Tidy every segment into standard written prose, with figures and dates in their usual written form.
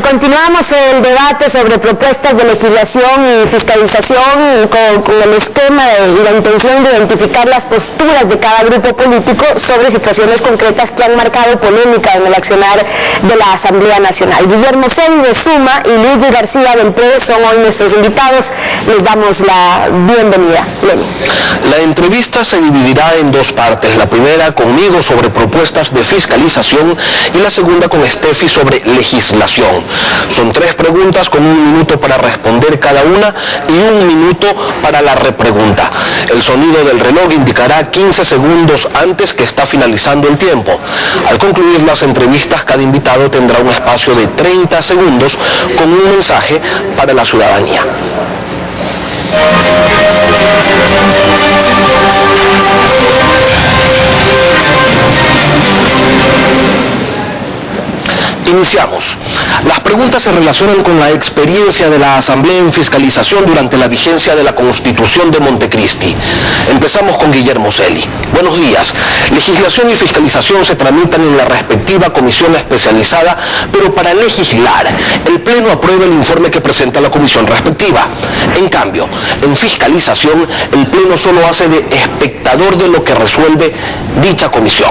Bueno, continuamos el debate sobre propuestas de legislación y fiscalización con el esquema y la intención de identificar las posturas de cada grupo político sobre situaciones concretas que han marcado polémica en el accionar de la Asamblea Nacional. Guillermo Celi de Suma y Luigi García del PRE son hoy nuestros invitados. Les damos la bienvenida. Lenny. La entrevista se dividirá en dos partes. La primera conmigo sobre propuestas de fiscalización y la segunda con Steffi sobre legislación. Son 3 preguntas con 1 minuto para responder cada una y 1 minuto para la repregunta. El sonido del reloj indicará 15 segundos antes que está finalizando el tiempo. Al concluir las entrevistas, cada invitado tendrá un espacio de 30 segundos con un mensaje para la ciudadanía. Iniciamos. Las preguntas se relacionan con la experiencia de la Asamblea en fiscalización durante la vigencia de la Constitución de Montecristi. Empezamos con Guillermo Celi. Buenos días. Legislación y fiscalización se tramitan en la respectiva comisión especializada, pero para legislar, el Pleno aprueba el informe que presenta la comisión respectiva. En cambio, en fiscalización, el Pleno solo hace de espectador de lo que resuelve dicha comisión.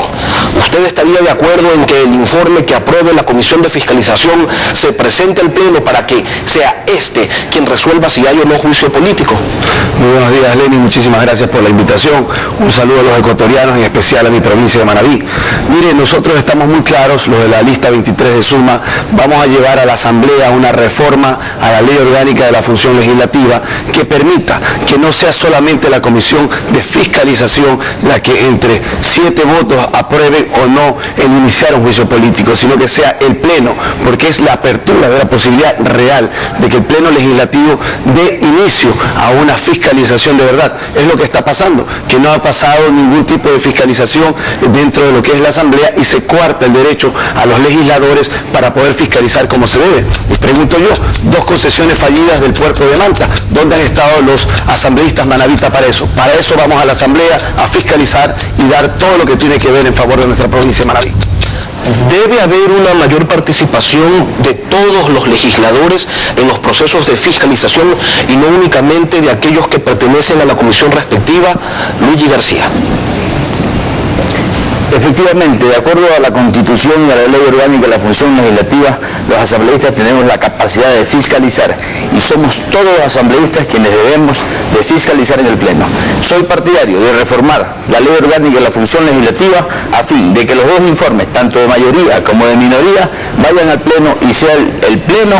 ¿Usted estaría de acuerdo en que el informe que apruebe la comisión de fiscalización se presente al Pleno para que sea quien resuelva si hay o no juicio político? Muy buenos días, Lenny, muchísimas gracias por la invitación. Un saludo a los ecuatorianos, en especial a mi provincia de Manabí. Mire, nosotros estamos muy claros, los de la lista 23 de Suma, vamos a llevar a la Asamblea una reforma a la Ley Orgánica de la Función Legislativa que permita que no sea solamente la Comisión de Fiscalización la que entre 7 votos apruebe o no el iniciar un juicio político, sino que sea el Pleno, porque es la apertura de la posibilidad real de que el Pleno Legislativo dé inicio a una fiscalización de verdad. Es lo que está pasando, que no ha pasado ningún tipo de fiscalización dentro de lo que es la Asamblea y se coarta el derecho a los legisladores para poder fiscalizar como se debe. Les pregunto yo, 2 concesiones fallidas del puerto de Manta, ¿dónde han estado los asambleístas manavitas para eso? Para eso vamos a la Asamblea a fiscalizar y dar todo lo que tiene que ver en favor de nuestra provincia de Manabí. ¿Debe haber una mayor participación de todos los legisladores en los procesos de fiscalización y no únicamente de aquellos que pertenecen a la comisión respectiva? Luigi García. Efectivamente, de acuerdo a la Constitución y a la Ley Orgánica de la Función Legislativa, los asambleístas tenemos la capacidad de fiscalizar y somos todos los asambleístas quienes debemos de fiscalizar en el Pleno. Soy partidario de reformar la Ley Orgánica de la Función Legislativa a fin de que los 2 informes, tanto de mayoría como de minoría, vayan al Pleno y sea el Pleno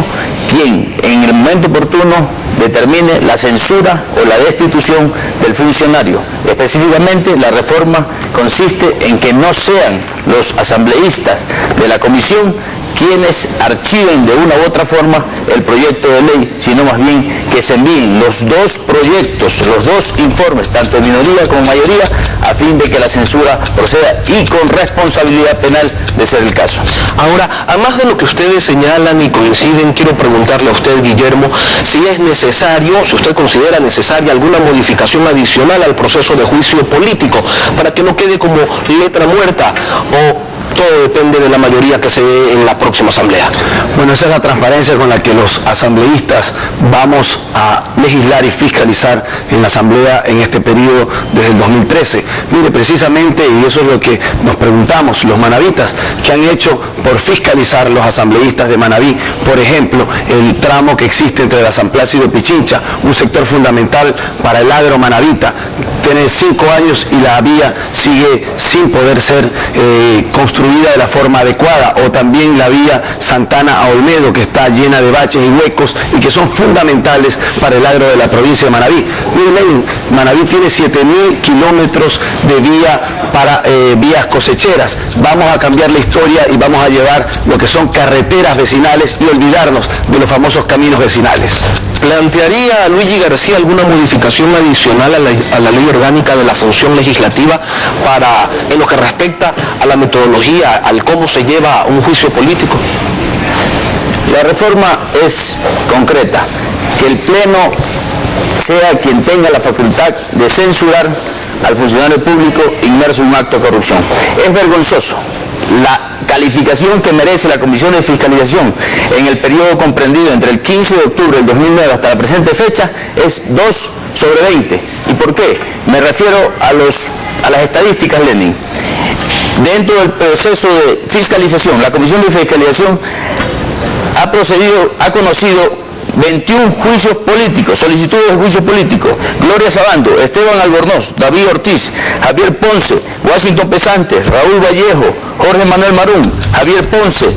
quien en el momento oportuno determine la censura o la destitución del funcionario. Específicamente, la reforma consiste en que no sean los asambleístas de la comisión quienes archiven de una u otra forma el proyecto de ley, sino más bien que se envíen los 2 proyectos, los 2 informes, tanto de minoría como mayoría, a fin de que la censura proceda y con responsabilidad penal de ser el caso. Ahora, además de lo que ustedes señalan y coinciden, quiero preguntarle a usted, Guillermo, si es necesario, si usted considera necesaria alguna modificación adicional al proceso de juicio político, para que no quede como letra muerta o todo depende de la mayoría que se dé en la próxima asamblea. Bueno, esa es la transparencia con la que los asambleístas vamos a legislar y fiscalizar en la asamblea en este periodo desde el 2013. Mire, precisamente, y eso es lo que nos preguntamos, los manavitas, ¿qué han hecho por fiscalizar los asambleístas de Manabí? Por ejemplo, el tramo que existe entre la San Plácido y Pichincha, un sector fundamental para el agro manavita. Tiene 5 años y la vía sigue sin poder ser construida de la forma adecuada, o también la vía Santana a Olmedo, que está llena de baches y huecos y que son fundamentales para el agro de la provincia de Manabí. Miren, Manabí tiene 7.000 kilómetros de vía para vías cosecheras. Vamos a cambiar la historia y vamos a llevar lo que son carreteras vecinales y olvidarnos de los famosos caminos vecinales. ¿Plantearía a Luigi García alguna modificación adicional a la Ley Orgánica de la Función Legislativa en lo que respecta a la metodología, al cómo se lleva un juicio político? La reforma es concreta, que el Pleno sea quien tenga la facultad de censurar al funcionario público inmerso en un acto de corrupción. Es vergonzoso la calificación que merece la Comisión de Fiscalización en el periodo comprendido entre el 15 de octubre del 2009 hasta la presente fecha es 2 sobre 20. ¿Y por qué? Me refiero a las estadísticas, Lenin. Dentro del proceso de fiscalización, la Comisión de Fiscalización ha conocido 21 juicios políticos, solicitudes de juicio político. Gloria Sabando, Esteban Albornoz, David Ortiz, Javier Ponce, Washington Pesantes, Raúl Vallejo, Jorge Manuel Marún, Javier Ponce,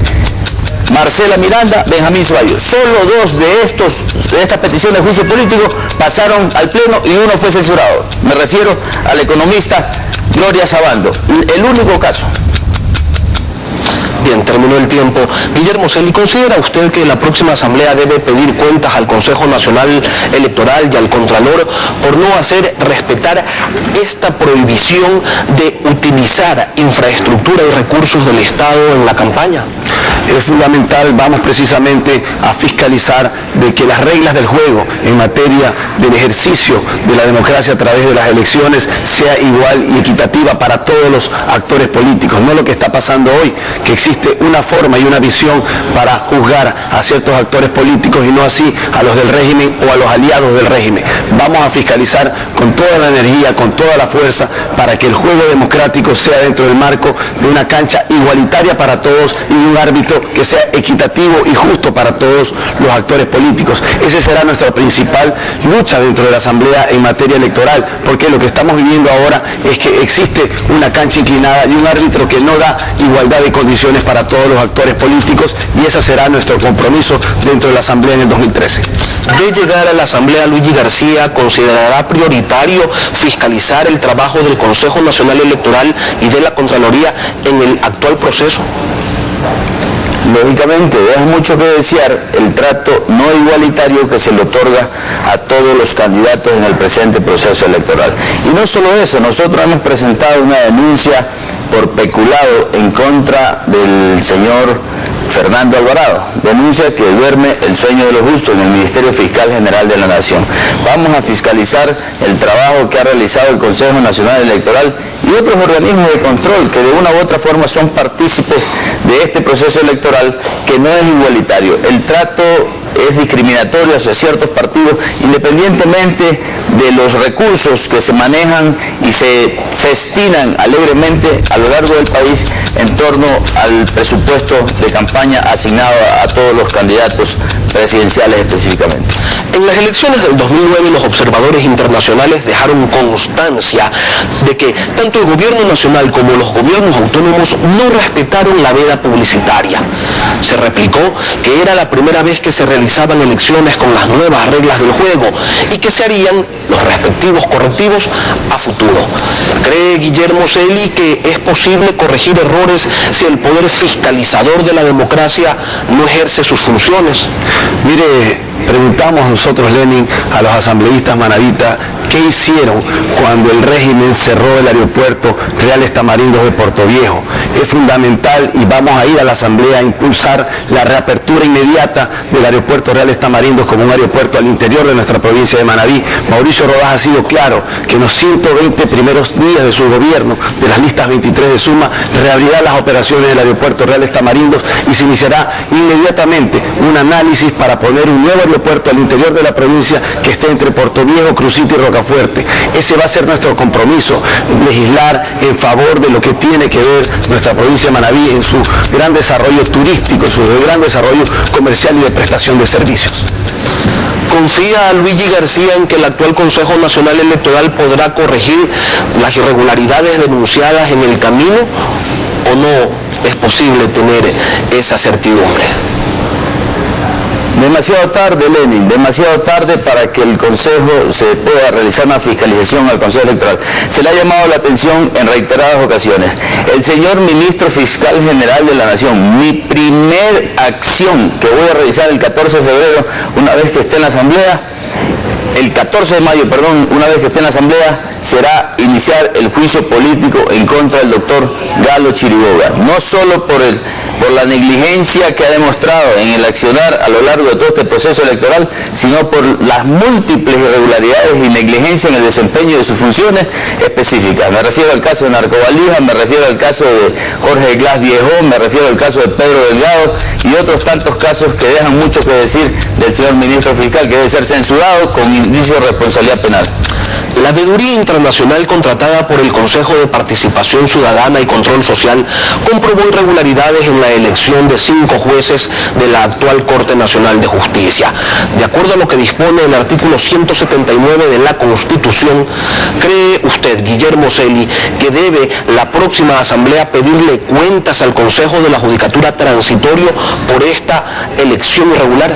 Marcela Miranda, Benjamín Ceballos. Solo 2 de estas peticiones de juicio político pasaron al Pleno y uno fue censurado. Me refiero al economista Gloria Sabando, el único caso. Bien, terminó el tiempo. Guillermo Celi, ¿considera usted que la próxima Asamblea debe pedir cuentas al Consejo Nacional Electoral y al Contralor por no hacer respetar esta prohibición de utilizar infraestructura y recursos del Estado en la campaña? Es fundamental, vamos precisamente a fiscalizar de que las reglas del juego en materia del ejercicio de la democracia a través de las elecciones sea igual y equitativa para todos los actores políticos, no lo que está pasando hoy, que existe una forma y una visión para juzgar a ciertos actores políticos y no así a los del régimen o a los aliados del régimen. Vamos a fiscalizar con toda la energía, con toda la fuerza, para que el juego democrático sea dentro del marco de una cancha igualitaria para todos y de un árbitro que sea equitativo y justo para todos los actores políticos. Esa será nuestra principal lucha dentro de la Asamblea en materia electoral, porque lo que estamos viviendo ahora es que existe una cancha inclinada y un árbitro que no da igualdad de condiciones para todos los actores políticos, y ese será nuestro compromiso dentro de la Asamblea en el 2013. De llegar a la Asamblea, Luigi García considerará prioritario fiscalizar el trabajo del Consejo Nacional Electoral y de la Contraloría en el actual proceso. Lógicamente, deja mucho que desear el trato no igualitario que se le otorga a todos los candidatos en el presente proceso electoral. Y no solo eso, nosotros hemos presentado una denuncia por peculado en contra del señor Fernando Alvarado, denuncia que duerme el sueño de los justos en el Ministerio Fiscal General de la Nación. Vamos a fiscalizar el trabajo que ha realizado el Consejo Nacional Electoral y otros organismos de control que de una u otra forma son partícipes de este proceso electoral que no es igualitario. El trato es discriminatorio hacia ciertos partidos, independientemente de los recursos que se manejan y se festinan alegremente a lo largo del país en torno al presupuesto de campaña asignado a todos los candidatos presidenciales específicamente. En las elecciones del 2009 los observadores internacionales dejaron constancia de que tanto el gobierno nacional como los gobiernos autónomos no respetaron la veda publicitaria. Se replicó que era la primera vez que se realizaban elecciones con las nuevas reglas del juego y que se harían los respectivos correctivos a futuro. ¿Cree Guillermo Celi que es posible corregir errores si el poder fiscalizador de la democracia no ejerce sus funciones? Mire, preguntamos nosotros, Lenin, a los asambleístas manavitas qué hicieron cuando el régimen cerró el aeropuerto Reales Tamarindos de Portoviejo. Es fundamental y vamos a ir a la Asamblea a impulsar la reapertura inmediata del aeropuerto Reales Tamarindos como un aeropuerto al interior de nuestra provincia de Manabí. Mauricio Rodas ha sido claro que en los 120 primeros días de su gobierno, de las listas 23 de Suma, reabrirá las operaciones del aeropuerto Reales Tamarindos y se iniciará inmediatamente un análisis para poner un nuevo aeropuerto al interior de la provincia que esté entre Portoviejo, Crucito y Rocafuerte. Ese va a ser nuestro compromiso, legislar en favor de lo que tiene que ver nuestra provincia de Manabí en su gran desarrollo turístico, su gran desarrollo comercial y de prestación de servicios. ¿Confía Luigi García en que el actual Consejo Nacional Electoral podrá corregir las irregularidades denunciadas en el camino o no es posible tener esa certidumbre? Demasiado tarde, Lenin, demasiado tarde para que el Consejo se pueda realizar una fiscalización al Consejo Electoral. Se le ha llamado la atención en reiteradas ocasiones. El señor Ministro Fiscal General de la Nación, mi primer acción que voy a realizar el 14 de febrero, una vez que esté en la Asamblea, el 14 de mayo, perdón, una vez que esté en la Asamblea, será iniciar el juicio político en contra del doctor Galo Chiriboga, no solo por por la negligencia que ha demostrado en el accionar a lo largo de todo este proceso electoral, sino por las múltiples irregularidades y negligencia en el desempeño de sus funciones específicas. Me refiero al caso de Narcovalija, me refiero al caso de Jorge Glass Viejón, me refiero al caso de Pedro Delgado y otros tantos casos que dejan mucho que decir del señor ministro fiscal, que debe ser censurado con indicio de responsabilidad penal. La veeduría internacional contratada por el Consejo de Participación Ciudadana y Control Social comprobó irregularidades en la elección de 5 jueces de la actual Corte Nacional de Justicia. De acuerdo a lo que dispone el artículo 179 de la Constitución, ¿cree usted, Guillermo Celi, que debe la próxima Asamblea pedirle cuentas al Consejo de la Judicatura Transitorio por esta elección irregular?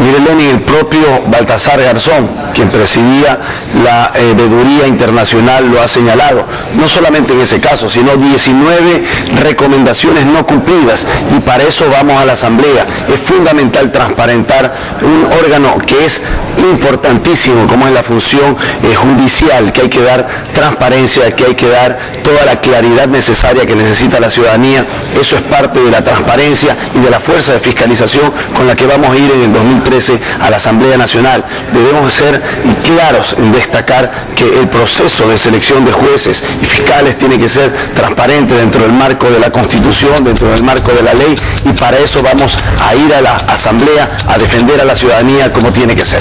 Mire, Lenin, el propio Baltasar Garzón, quien presidía la veeduría internacional, lo ha señalado, no solamente en ese caso, sino 19 recomendaciones no cumplidas, y para eso vamos a la Asamblea. Es fundamental transparentar un órgano que es importantísimo, como es la función judicial, que hay que dar transparencia, que hay que dar toda la claridad necesaria que necesita la ciudadanía. Eso es parte de la transparencia y de la fuerza de fiscalización con la que vamos a ir en el 2013 a la Asamblea Nacional. Debemos ser claros en destacar que el proceso de selección de jueces y fiscales tiene que ser transparente dentro del marco de la Constitución, dentro del marco de la ley, y para eso vamos a ir a la Asamblea a defender a la ciudadanía como tiene que ser.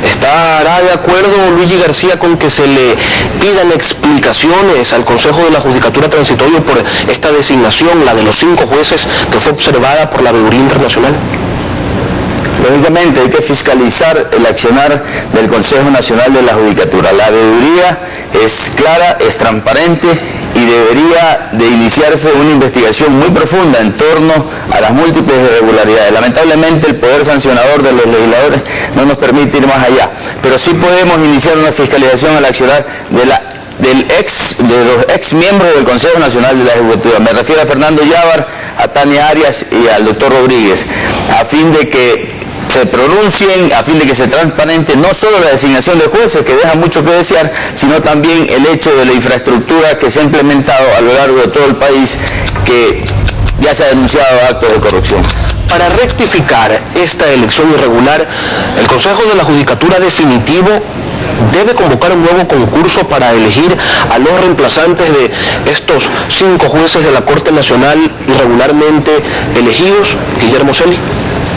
¿Estará de acuerdo Luigi García con que se le pidan explicaciones al Consejo de la Judicatura Transitorio por esta designación, la de los 5 jueces que fue observada por la veeduría internacional? Lógicamente hay que fiscalizar el accionar del Consejo Nacional de la Judicatura. La veeduría es clara, es transparente y debería de iniciarse una investigación muy profunda en torno a las múltiples irregularidades. Lamentablemente el poder sancionador de los legisladores no nos permite ir más allá, pero sí podemos iniciar una fiscalización al accionar de los ex miembros del Consejo Nacional de la Judicatura. Me refiero a Fernando Llávar, a Tania Arias y al doctor Rodríguez, a fin de que se pronuncien, a fin de que se transparente no solo la designación de jueces, que deja mucho que desear, sino también el hecho de la infraestructura que se ha implementado a lo largo de todo el país, que ya se ha denunciado actos de corrupción. Para rectificar esta elección irregular, el Consejo de la Judicatura definitivo debe convocar un nuevo concurso para elegir a los reemplazantes de estos 5 jueces de la Corte Nacional irregularmente elegidos. Guillermo Celi.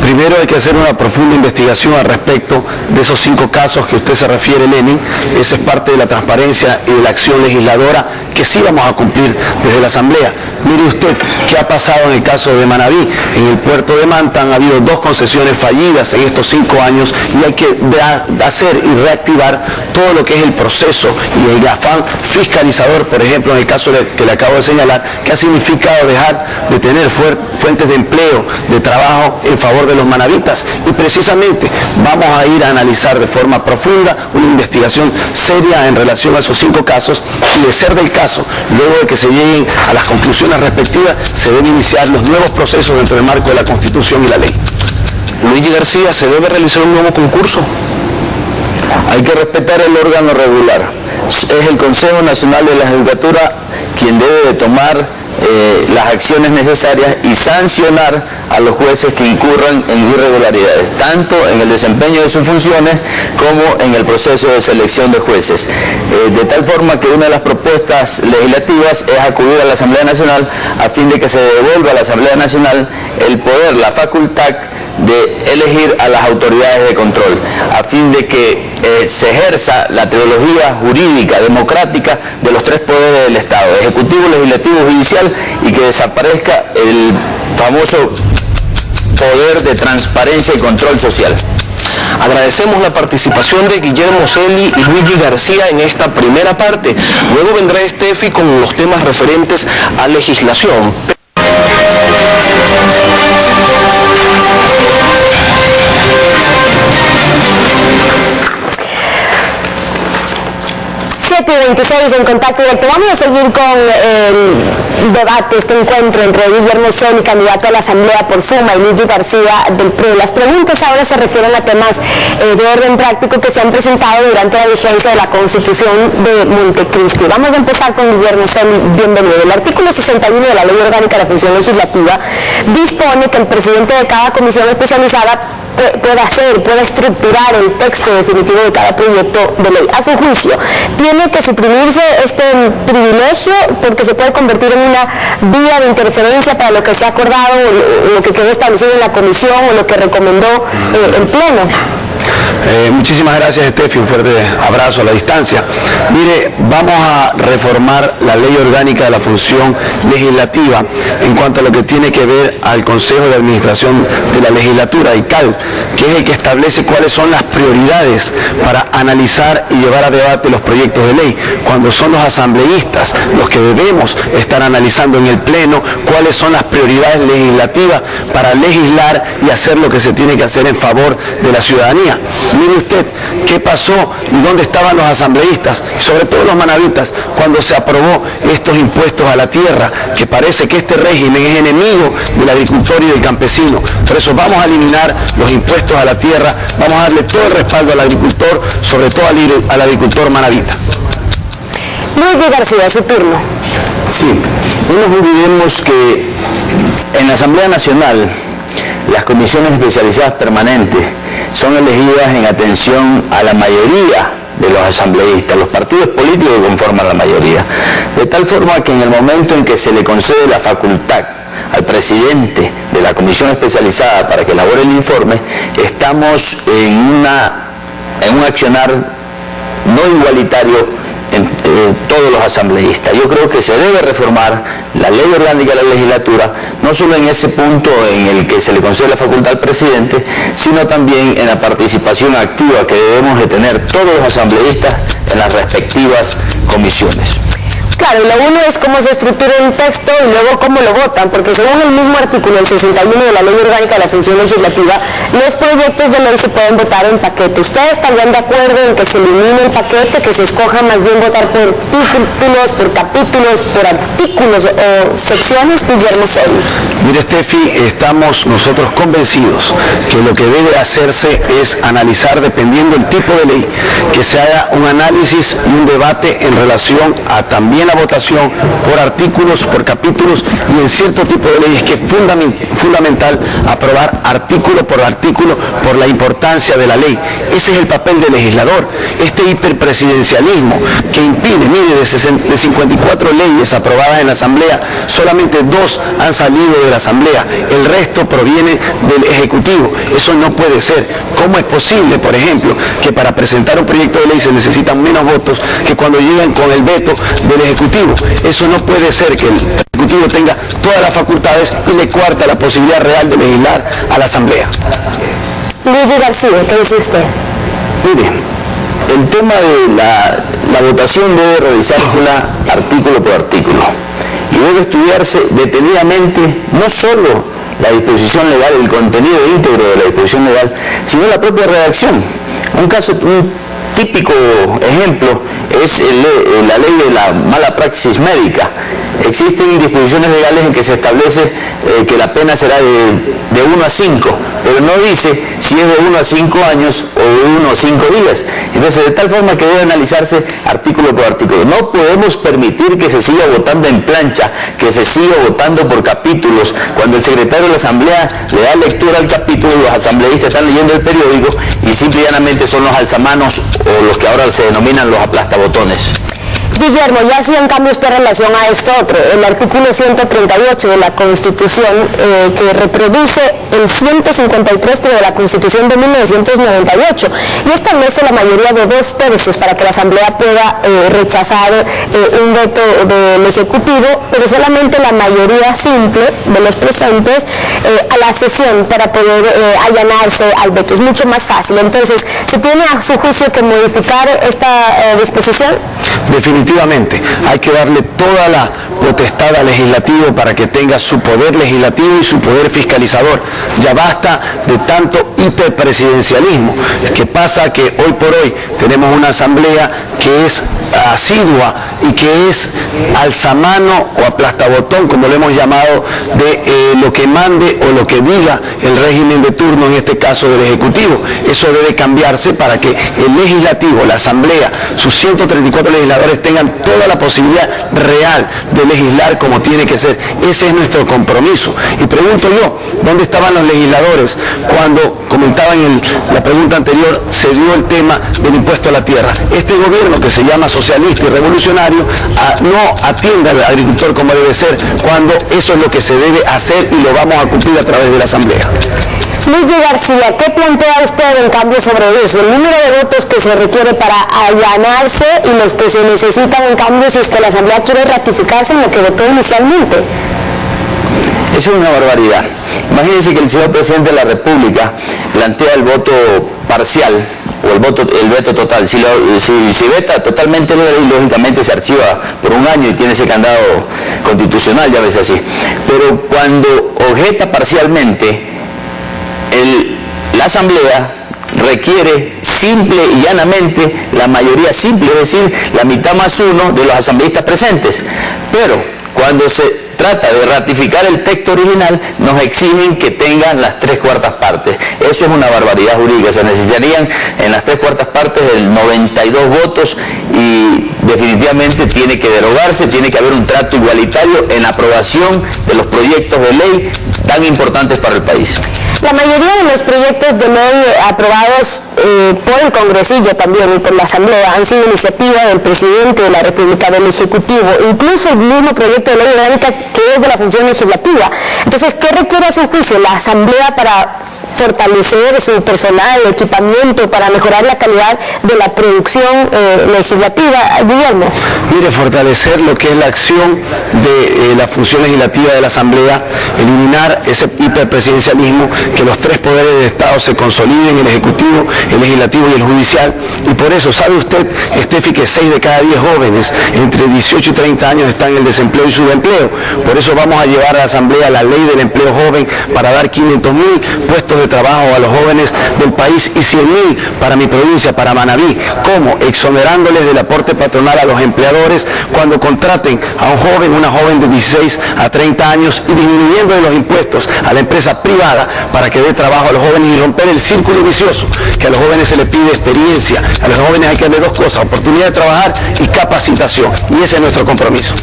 Primero hay que hacer una profunda investigación al respecto de esos 5 casos que usted se refiere, Lenin. Esa es parte de la transparencia y de la acción legisladora que sí vamos a cumplir desde la Asamblea. Mire usted qué ha pasado en el caso de Manabí. En el puerto de Manta han habido 2 concesiones fallidas en estos 5 años y hay que hacer y reactivar todo lo que es el proceso y el afán fiscalizador, por ejemplo, en el caso que le acabo de señalar, que ha significado dejar de tener fuentes de empleo, de trabajo en favor de los manavitas, y precisamente vamos a ir a analizar de forma profunda una investigación seria en relación a esos 5 casos, y de ser del caso, luego de que se lleguen a las conclusiones respectivas, se deben iniciar los nuevos procesos dentro del marco de la Constitución y la ley. Luigi García, ¿se debe realizar un nuevo concurso? Hay que respetar el órgano regular. Es el Consejo Nacional de la Judicatura quien debe de tomar las acciones necesarias y sancionar a los jueces que incurran en irregularidades, tanto en el desempeño de sus funciones como en el proceso de selección de jueces. De tal forma que una de las propuestas legislativas es acudir a la Asamblea Nacional a fin de que se devuelva a la Asamblea Nacional el poder, la facultad de elegir a las autoridades de control, a fin de que se ejerza la teología jurídica, democrática de los 3 poderes del Estado, ejecutivo, legislativo, judicial, y que desaparezca el famoso poder de transparencia y control social. Agradecemos la participación de Guillermo Celi y Luigi García en esta primera parte. Luego vendrá Estefi con los temas referentes a legislación. 7:26 6 en Contacto Directo. Vamos a seguir con el debate, este encuentro entre Guillermo Celi, candidato a la Asamblea por Suma, y Luigi García del PRO. Las preguntas ahora se refieren a temas de orden práctico que se han presentado durante la vigencia de la Constitución de Montecristi. Vamos a empezar con Guillermo Celi. Bienvenido. El artículo 61 de la Ley Orgánica de la Función Legislativa dispone que el presidente de cada comisión especializada puede estructurar el texto definitivo de cada proyecto de ley. A su juicio, ¿tiene que suprimirse este privilegio porque se puede convertir en una vía de interferencia para lo que se ha acordado, o lo que quedó establecido en la comisión, o lo que recomendó el Pleno? Muchísimas gracias, Estefi, un fuerte abrazo a la distancia. Mire, vamos a reformar la Ley Orgánica de la Función Legislativa en cuanto a lo que tiene que ver al Consejo de Administración de la Legislatura, ICAL, que es el que establece cuáles son las prioridades para analizar y llevar a debate los proyectos de ley, cuando son los asambleístas los que debemos estar analizando en el Pleno cuáles son las prioridades legislativas para legislar y hacer lo que se tiene que hacer en favor de la ciudadanía. Mire usted qué pasó y dónde estaban los asambleístas, sobre todo los manavitas, cuando se aprobó estos impuestos a la tierra, que parece que este régimen es enemigo del agricultor y del campesino. Por eso vamos a eliminar los impuestos a la tierra, vamos a darle todo el respaldo al agricultor, sobre todo al agricultor manavita. Luigi García, su turno. Sí, no nos olvidemos que en la Asamblea Nacional las comisiones especializadas permanentes son elegidas en atención a la mayoría de los asambleístas, los partidos políticos que conforman la mayoría, de tal forma que en el momento en que se le concede la facultad al presidente de la comisión especializada para que elabore el informe, estamos en un accionar no igualitario en todos los asambleístas. Yo creo que se debe reformar la Ley Orgánica de la Legislatura, no solo en ese punto en el que se le concede la facultad al presidente, sino también en la participación activa que debemos de tener todos los asambleístas en las respectivas comisiones. Claro, lo uno es cómo se estructura el texto y luego cómo lo votan, porque según el mismo artículo, el 61 de la Ley Orgánica de la Función Legislativa, los proyectos de ley se pueden votar en paquete. ¿Ustedes estarían de acuerdo en que se elimine el paquete, que se escoja más bien votar por títulos, por capítulos, por artículos o secciones? Guillermo Celi. Mire, Estefi, estamos nosotros convencidos que lo que debe hacerse es analizar, dependiendo del tipo de ley, que se haga un análisis y un debate en relación a también la votación por artículos, por capítulos, y en cierto tipo de leyes que es fundamental aprobar artículo por artículo por la importancia de la ley. Ese es el papel del legislador. Este hiperpresidencialismo que impide, mire, de 54 leyes aprobadas en la Asamblea, solamente 2 han salido de la Asamblea, el resto proviene del Ejecutivo. Eso no puede ser. ¿Cómo es posible, por ejemplo, que para presentar un proyecto de ley se necesitan menos votos que cuando llegan con el veto del Ejecutivo? Eso no puede ser, que el Ejecutivo tenga todas las facultades y le cuarta la posibilidad real de legislar a la Asamblea. Luigi García, ¿qué dice usted? Mire, el tema de la votación debe realizársela artículo por artículo y debe estudiarse detenidamente no solo la disposición legal, el contenido íntegro de la disposición legal, sino la propia redacción. Un típico ejemplo es la ley de la mala praxis médica. Existen disposiciones legales en que se establece que la pena será de 1 a 5, pero no dice si es de 1 a 5 años o de 1 a 5 días. Entonces, de tal forma que debe analizarse artículo por artículo. No podemos permitir que se siga votando en plancha, que se siga votando por capítulos. Cuando el secretario de la Asamblea le da lectura al capítulo, los asambleístas están leyendo el periódico y simple y llanamente son los alzamanos o los que ahora se denominan los aplastabotones. Guillermo, ya hacía en cambio usted relación a esto otro, el artículo 138 de la Constitución, que reproduce el 153, pero de la Constitución de 1998, y establece la mayoría de 2/3 para que la Asamblea pueda rechazar un veto del Ejecutivo, pero solamente la mayoría simple de los presentes a la sesión para poder allanarse al veto. Es mucho más fácil. Entonces, ¿se tiene a su juicio que modificar esta disposición? Definitivamente, hay que darle toda la potestad al legislativo para que tenga su poder legislativo y su poder fiscalizador. Ya basta de tanto hiperpresidencialismo, que pasa que hoy por hoy tenemos una asamblea que es asidua y que es alzamano o aplastabotón, como lo hemos llamado, de lo que mande o lo que diga el régimen de turno, en este caso del Ejecutivo. Eso debe cambiarse para que el Legislativo, la Asamblea, sus 134 legisladores tengan toda la posibilidad real de legislar como tiene que ser. Ese es nuestro compromiso. Y pregunto yo, ¿dónde estaban los legisladores cuando, comentaba en la pregunta anterior, se dio el tema del impuesto a la tierra? Este gobierno, que se llama socialista y revolucionario, no atiende al agricultor como debe ser, cuando eso es lo que se debe hacer y lo vamos a cumplir a través de la Asamblea. Luigi García, ¿qué plantea usted en cambio sobre eso? El número de votos que se requiere para allanarse y los que se necesitan en cambio si es que la Asamblea quiere ratificarse en lo que votó inicialmente. Eso es una barbaridad. Imagínense que el señor presidente de la República plantea el voto parcial o el veto total. Si veta totalmente, lógicamente se archiva por un año y tiene ese candado constitucional, ya ves así. Pero cuando objeta parcialmente, la Asamblea requiere simple y llanamente la mayoría simple, es decir, la mitad más uno de los asambleístas presentes. Pero cuando se trata de ratificar el texto original, nos exigen que tengan las 3/4 partes. Eso es una barbaridad jurídica. Se necesitarían en las 3/4 partes el 92 votos y definitivamente tiene que derogarse, tiene que haber un trato igualitario en la aprobación de los proyectos de ley tan importantes para el país. La mayoría de los proyectos de ley aprobados por el Congresillo también y por la Asamblea han sido iniciativa del presidente de la República, del Ejecutivo, incluso el mismo proyecto de ley orgánica que es de la función legislativa. Entonces, ¿qué requiere a su juicio la Asamblea para fortalecer su personal, equipamiento, para mejorar la calidad de la producción legislativa? Guillermo. Mire, fortalecer lo que es la acción de la función legislativa de la Asamblea, eliminar ese hiperpresidencialismo, que los 3 poderes de Estado se consoliden, el Ejecutivo, el Legislativo y el Judicial. Y por eso, ¿sabe usted, Estefi, que 6 de cada 10 jóvenes entre 18 y 30 años están en el desempleo y subempleo? Por eso vamos a llevar a la Asamblea la ley del empleo joven para dar 500.000 puestos de trabajo a los jóvenes del país y 100.000 para mi provincia, para Manabí. ¿Cómo? Exonerándoles del aporte patronal a los empleadores cuando contraten a un joven, una joven de 16 a 30 años y disminuyendo de los impuestos a la empresa privada para que dé trabajo a los jóvenes y romper el círculo vicioso, que a los jóvenes se les pide experiencia, a los jóvenes hay que darle 2 cosas, oportunidad de trabajar y capacitación, y ese es nuestro compromiso.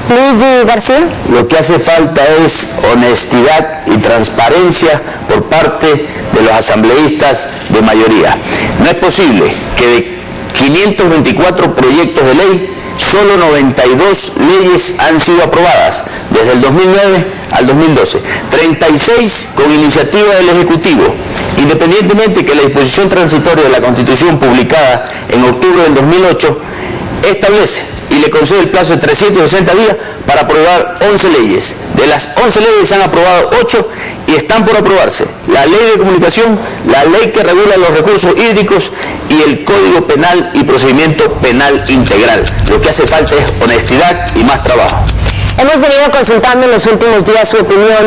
Luigi García. Lo que hace falta es honestidad y transparencia por parte de los asambleístas de mayoría. No es posible que de 524 proyectos de ley, solo 92 leyes han sido aprobadas desde el 2009 al 2012, 36 con iniciativa del Ejecutivo, independientemente que la disposición transitoria de la Constitución publicada en octubre del 2008 establece y le concede el plazo de 360 días para aprobar 11 leyes. De las 11 leyes se han aprobado 8 y están por aprobarse la ley de comunicación, la ley que regula los recursos hídricos y el Código Penal y Procedimiento Penal Integral. Lo que hace falta es honestidad y más trabajo. Hemos venido consultando en los últimos días su opinión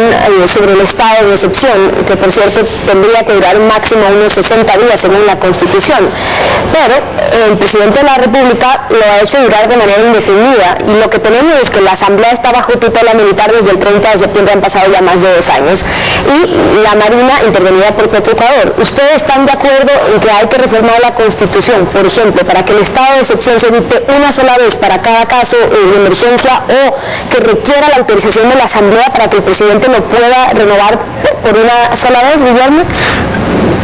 sobre el estado de excepción, que por cierto tendría que durar máximo unos 60 días según la Constitución. Pero el presidente de la República lo ha hecho durar de manera indefinida y lo que tenemos es que la Asamblea está bajo tutela militar desde el 30 de septiembre, han pasado ya más de 2 años, y la Marina intervenida por Petroecuador. ¿Ustedes están de acuerdo en que hay que reformar la Constitución, por ejemplo, para que el estado de excepción se dicte una sola vez para cada caso de emergencia o que requiera la autorización de la Asamblea para que el presidente lo pueda renovar por una sola vez, Guillermo?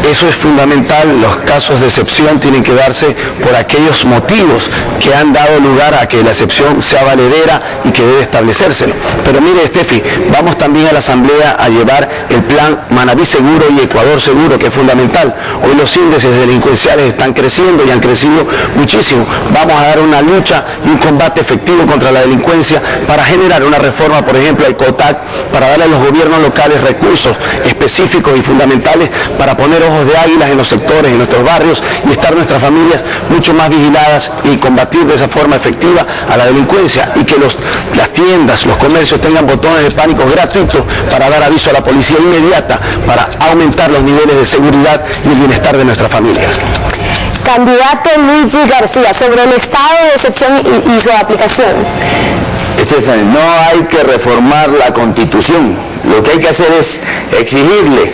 Eso es fundamental. Los casos de excepción tienen que darse por aquellos motivos que han dado lugar a que la excepción sea valedera y que debe establecérselo. Pero mire, Estefi, vamos también a la Asamblea a llevar el plan Manabí Seguro y Ecuador Seguro, que es fundamental. Hoy los índices delincuenciales están creciendo y han crecido muchísimo. Vamos a dar una lucha y un combate efectivo contra la delincuencia para generar una reforma, por ejemplo, al COTAC, para darle a los gobiernos locales recursos específicos y fundamentales para poner ojos de águilas en los sectores, en nuestros barrios, y estar nuestras familias mucho más vigiladas y combatir de esa forma efectiva a la delincuencia, y que las tiendas, los comercios tengan botones de pánico gratuitos para dar aviso a la policía inmediata para aumentar los niveles de seguridad y el bienestar de nuestras familias. Candidato Luigi García, sobre el estado de excepción y su aplicación. Stephanie, no hay que reformar la Constitución. Lo que hay que hacer es exigirle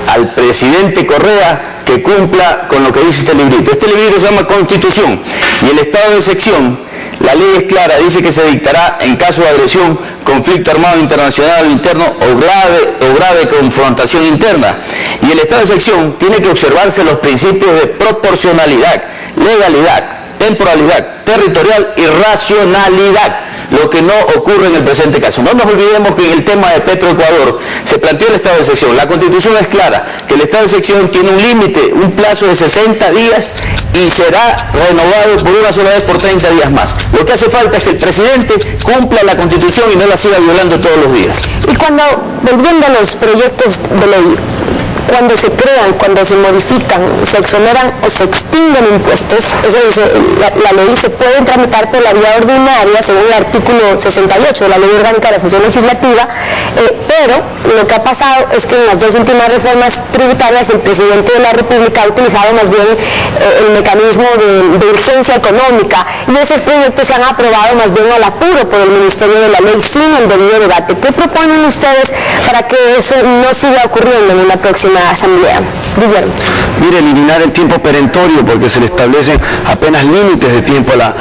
al presidente Correa que cumpla con lo que dice este librito. Este librito se llama Constitución y el estado de excepción, la ley es clara, dice que se dictará en caso de agresión, conflicto armado internacional o interno o grave confrontación interna. Y el estado de excepción tiene que observarse los principios de proporcionalidad, legalidad, temporalidad, territorial y racionalidad, lo que no ocurre en el presente caso. No nos olvidemos que en el tema de Petroecuador se planteó el estado de excepción. La Constitución es clara, que el estado de excepción tiene un límite, un plazo de 60 días y será renovado por una sola vez por 30 días más. Lo que hace falta es que el presidente cumpla la Constitución y no la siga violando todos los días. Y cuando, volviendo a los proyectos de ley, cuando se crean, cuando se modifican, se exoneran o se extinguen impuestos, eso dice la ley, se pueden tramitar por la vía ordinaria según el artículo 68 de la Ley Orgánica de la Función Legislativa, pero lo que ha pasado es que en las dos últimas reformas tributarias el presidente de la República ha utilizado más bien el mecanismo de urgencia económica y esos proyectos se han aprobado más bien al apuro por el Ministerio de la Ley sin el debido debate. ¿Qué proponen ustedes para que eso no siga ocurriendo en una próxima asamblea? Guillermo. Mire, eliminar el tiempo perentorio porque se le establecen apenas límites de tiempo a la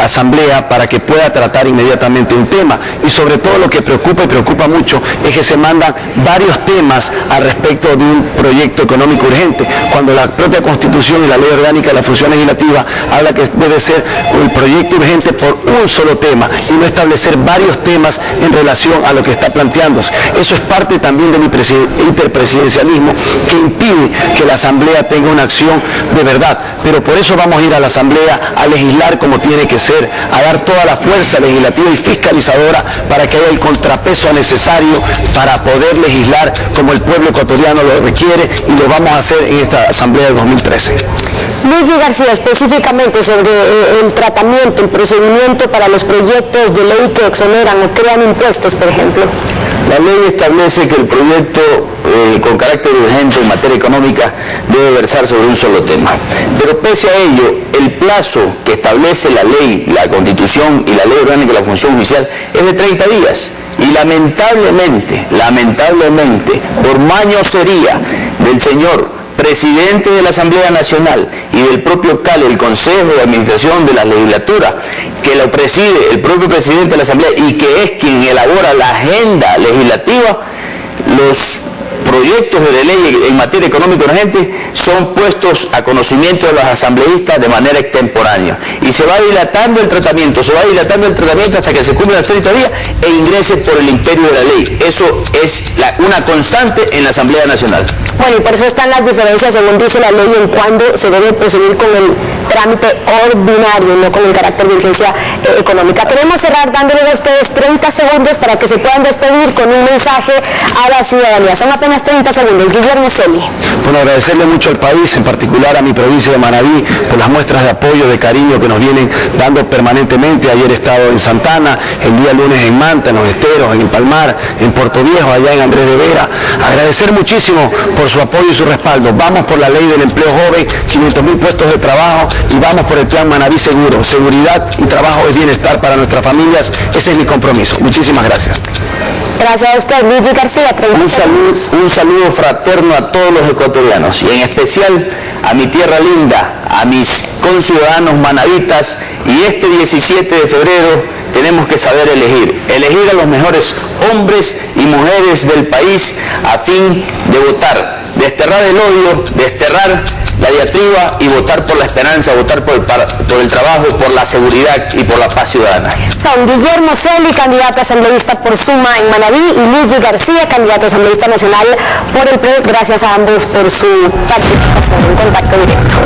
asamblea para que pueda tratar inmediatamente un tema, y sobre todo lo que preocupa y preocupa mucho es que se mandan varios temas al respecto de un proyecto económico urgente, cuando la propia Constitución y la Ley Orgánica de la Función Legislativa habla que debe ser el proyecto urgente por un solo tema y no establecer varios temas en relación a lo que está planteándose. Eso es parte también del hiperpresidencialismo que impide que la Asamblea tenga una acción de verdad, pero por eso vamos a ir a la Asamblea a legislar como tiene que ser, a dar toda la fuerza legislativa y fiscalizadora para que haya el contrapeso necesario para poder legislar como el pueblo ecuatoriano lo requiere, y lo vamos a hacer en esta Asamblea de 2013. Luigi García, específicamente sobre el tratamiento, el procedimiento para los proyectos de ley que exoneran o crean impuestos, por ejemplo. La ley establece que el proyecto con carácter urgente en materia económica debe versar sobre un solo tema. Pero pese a ello, el plazo que establece la ley, la Constitución y la Ley Orgánica de la Función Judicial es de 30 días. Y lamentablemente, por mañosería del señor presidente de la Asamblea Nacional y del propio CAL, el Consejo de Administración de la Legislatura, que lo preside el propio presidente de la Asamblea y que es quien elabora la agenda legislativa, los proyectos de ley en materia económica urgente son puestos a conocimiento de los asambleístas de manera extemporánea y se va dilatando el tratamiento hasta que se cumplan los 30 días e ingrese por el imperio de la ley. Eso es una constante en la Asamblea Nacional. Bueno, y por eso están las diferencias, según dice la ley, en cuándo se debe proseguir con el trámite ordinario, no con el carácter de urgencia económica. Queremos cerrar dándoles a ustedes 30 segundos para que se puedan despedir con un mensaje a la ciudadanía. Son apenas 30 segundos. Guillermo Celi. Bueno, agradecerle mucho al país, en particular a mi provincia de Manabí, por las muestras de apoyo, de cariño que nos vienen dando permanentemente. Ayer he estado en Santana, el día lunes en Manta, en Los Esteros, en El Palmar, en Puerto Viejo, allá en Andrés de Vera. Agradecer muchísimo por su apoyo y su respaldo. Vamos por la ley del empleo joven, 500.000 puestos de trabajo, y vamos por el plan Manabí Seguro. Seguridad y trabajo es bienestar para nuestras familias. Ese es mi compromiso. Muchísimas gracias. Gracias a usted, Luigi García. Un saludo fraterno a todos los ecuatorianos y en especial a mi tierra linda, a mis conciudadanos manavitas, y este 17 de febrero tenemos que saber elegir a los mejores hombres y mujeres del país a fin de votar, desterrar el odio, desterrar la diatriba y votar por la esperanza, votar por el trabajo, por la seguridad y por la paz ciudadana. Son Guillermo Celi, candidato asambleísta por Suma en Manabí, y Luigi García, candidato asambleísta nacional por el PRE. Gracias a ambos por su participación en Contacto Directo.